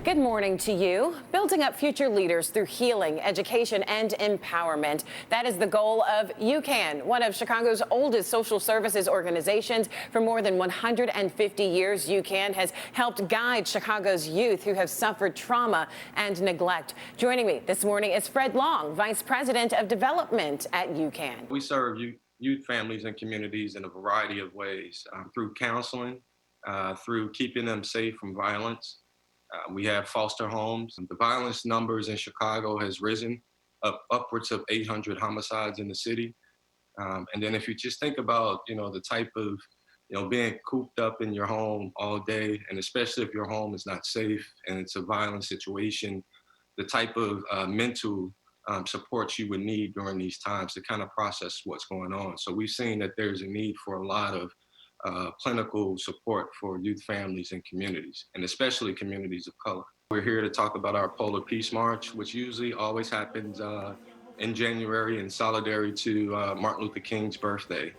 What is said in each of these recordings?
Good morning to you. Building up future leaders through healing, education, and empowerment. That is the goal of UCAN, one of Chicago's oldest social services organizations. For more than 150 years, UCAN has helped guide Chicago's youth who have suffered trauma and neglect. Joining me this morning is Fred Long, Vice President of Development at UCAN. We serve youth families and communities in a variety of ways, through counseling, through keeping them safe from violence. We have foster homes. The violence numbers in Chicago has risen upwards of 800 homicides in the city. And then if you just think about, the type of, being cooped up in your home all day, and especially if your home is not safe and it's a violent situation, the type of mental support you would need during these times to kind of process what's going on. So we've seen that there's a need for a lot of clinical support for youth families and communities, and especially communities of color. We're here to talk about our Polar Peace March, which usually always happens in January in solidarity to Martin Luther King's birthday.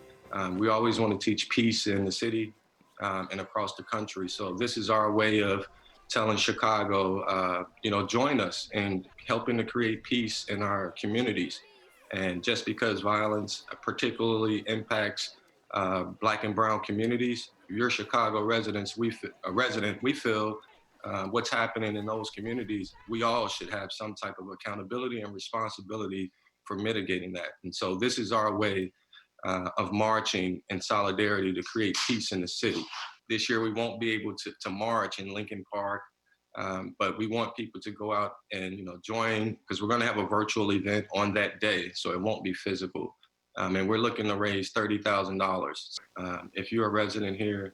We always want to teach peace in the city and across the country. So this is our way of telling Chicago, join us in helping to create peace in our communities. And just because violence particularly impacts Black and brown communities, if you're Chicago residents, we feel what's happening in those communities, we all should have some type of accountability and responsibility for mitigating that. And so this is our way of marching in solidarity to create peace in the city. This year we won't be able to march in Lincoln Park, but we want people to go out and join, because we're going to have a virtual event on that day, so it won't be physical. And we're looking to raise $30,000. If you're a resident here,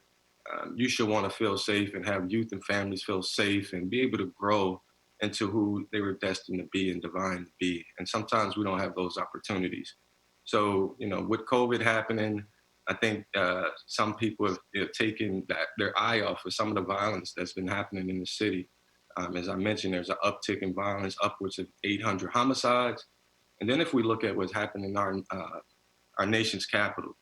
you should want to feel safe and have youth and families feel safe and be able to grow into who they were destined to be and divine to be. And sometimes we don't have those opportunities. So, with COVID happening, I think some people have taken their eye off of some of the violence that's been happening in the city. As I mentioned, there's an uptick in violence, upwards of 800 homicides. And then if we look at what's happening in our nation's capital,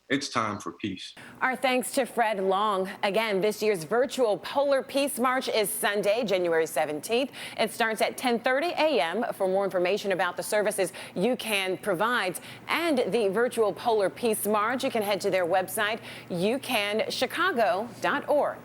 it's time for peace. Our thanks to Fred Long. Again, this year's virtual Polar Peace March is Sunday, January 17th. It starts at 10:30 a.m. For more information about the services UCAN provides and the virtual Polar Peace March, you can head to their website, ucanchicago.org.